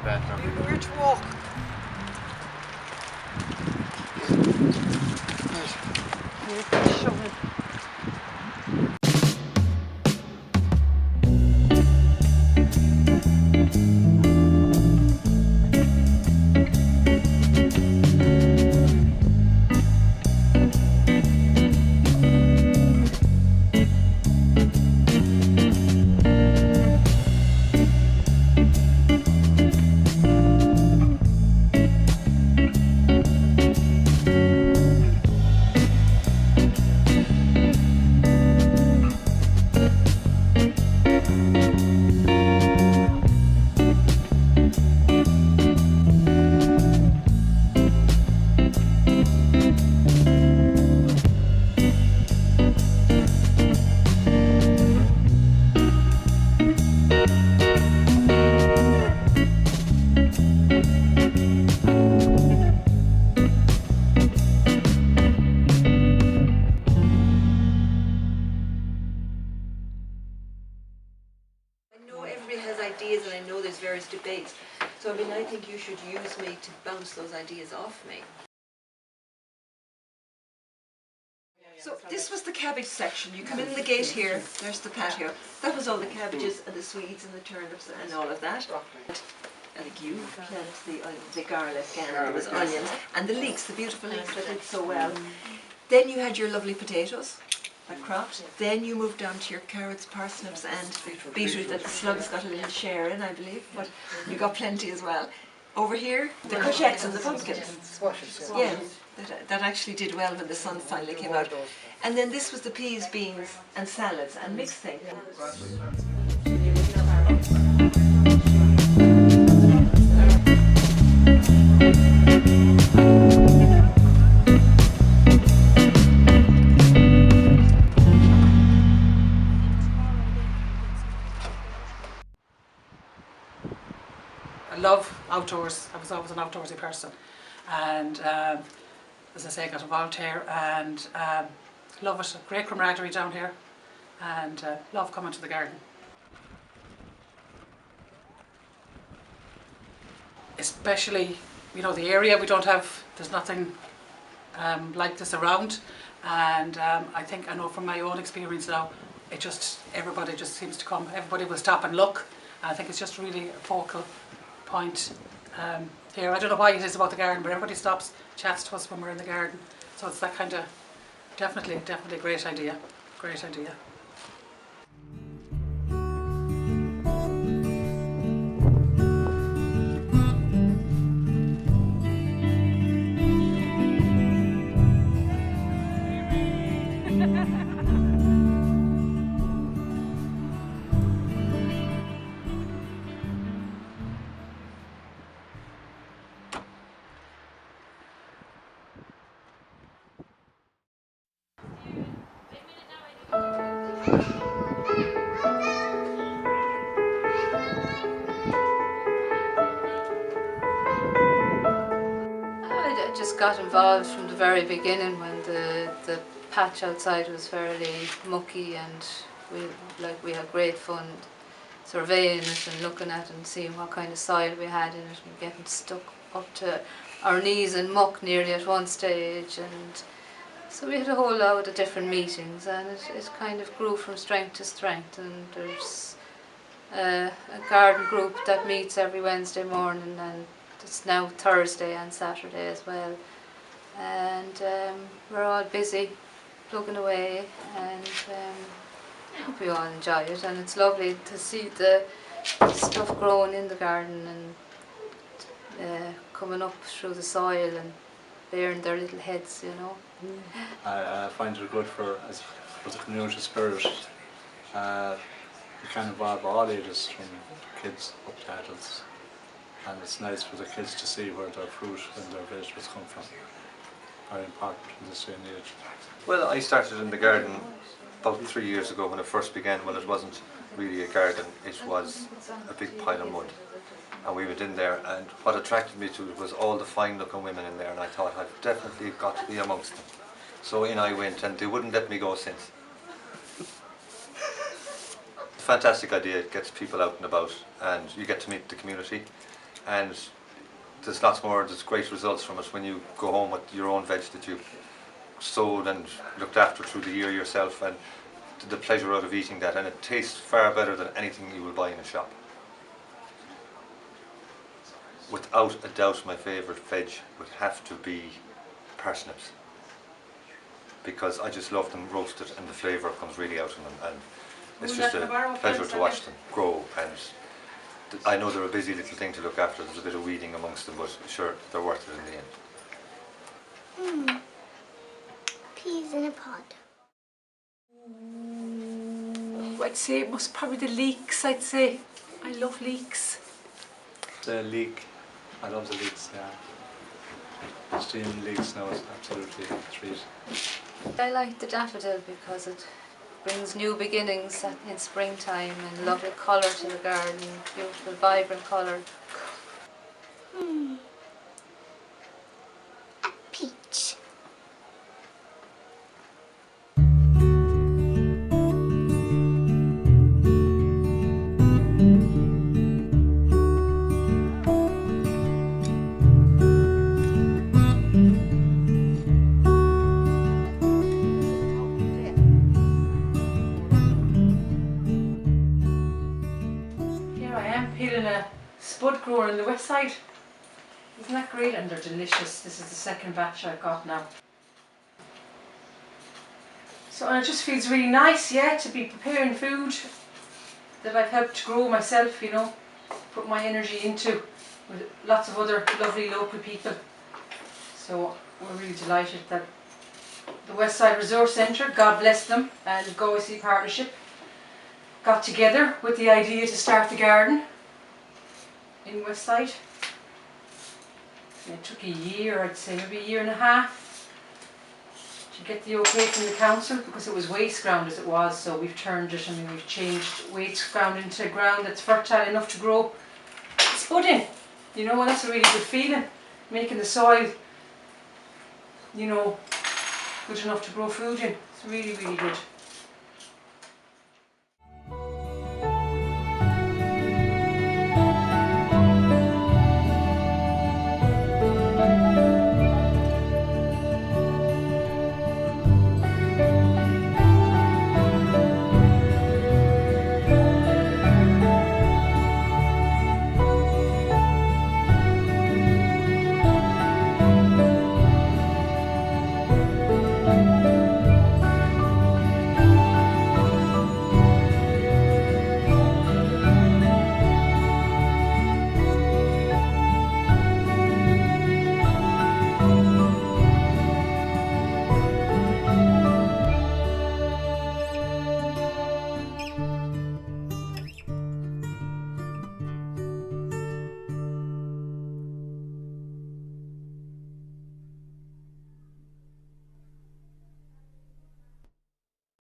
bedroom. Where to walk? Right. Shove it. Ideas, and I know there's various debates, so I mean I think you should use me to bounce those ideas off me. So this was the cabbage section. You come in the gate here, there's the patio. That was all the cabbages and the swedes and the turnips and all of that. I think you planted the garlic and there was onions and the leeks, the beautiful leeks that did so well. Then you had your lovely potatoes that cropped. Then you moved down to your carrots, parsnips and beetroot that the slugs got a little share in, I believe, but you got plenty as well. Over here, the courgettes and the pumpkins. Yeah, that actually did well when the sun finally came out. And then this was the peas, beans and salads and mixed thing. I love outdoors. I was always an outdoorsy person, and as I say, I got involved here and love it. Great camaraderie down here, and love coming to the garden. Especially, you know, the area we don't have. There's nothing like this around, and I know from my own experience now, everybody just seems to come. Everybody will stop and look. And I think it's just really a focal point here. I don't know why it is about the garden, but everybody stops, chats to us when we're in the garden. So it's that kind of, definitely a great idea. Great idea. I just got involved from the very beginning when the patch outside was fairly mucky, and we had great fun surveying it and looking at it and seeing what kind of soil we had in it, and getting stuck up to our knees in muck nearly at one stage. And so we had a whole load of different meetings, and it kind of grew from strength to strength. And there's a garden group that meets every Wednesday morning, and it's now Thursday and Saturday as well. And we're all busy plugging away, and I hope we all enjoy it. And it's lovely to see the stuff growing in the garden and coming up through the soil and bearing their little heads, you know. I find it good for the community spirit. We can involve all ages, from kids up to adults, and it's nice for the kids to see where their fruit and their vegetables come from. Very important in this day and age. Well, I started in the garden about 3 years ago when it first began. Well, it wasn't really a garden, it was a big pile of mud. And we went in there, and what attracted me to it was all the fine looking women in there, and I thought I've definitely got to be amongst them. So in I went, and they wouldn't let me go since. Fantastic idea, it gets people out and about, and you get to meet the community. and there's lots more, there's great results from it when you go home with your own veg that you sowed and looked after through the year yourself, and the pleasure out of eating that, and it tastes far better than anything you will buy in a shop. Without a doubt, my favourite veg would have to be parsnips, because I just love them roasted and the flavour comes really out in them, and it's just a pleasure to watch them grow. And I know they're a busy little thing to look after, there's a bit of weeding amongst them, but sure, they're worth it in the end. Peas in a pod. I'd say it must probably the leeks, I'd say. I love leeks. The leek, I love the leeks, yeah. Steaming leeks now is absolutely a treat. I like the daffodil because it brings new beginnings in springtime and lovely colour to the garden, beautiful vibrant colour. A peach. Peeling a spud grower in the Westside. Isn't that great? And they're delicious. This is the second batch I've got now. So and it just feels really nice, yeah, to be preparing food that I've helped to grow myself, you know, put my energy into with lots of other lovely local people. So we're really delighted that the Westside Resource Centre, God bless them, and the Galway City Partnership got together with the idea to start the garden in Westside. It took a year, I'd say, maybe a year and a half to get the okay from the council, because it was waste ground as it was, so we've turned it and we've changed waste ground into ground that's fertile enough to grow spud in. You know, and that's a really good feeling, making the soil, you know, good enough to grow food in. It's really, really good.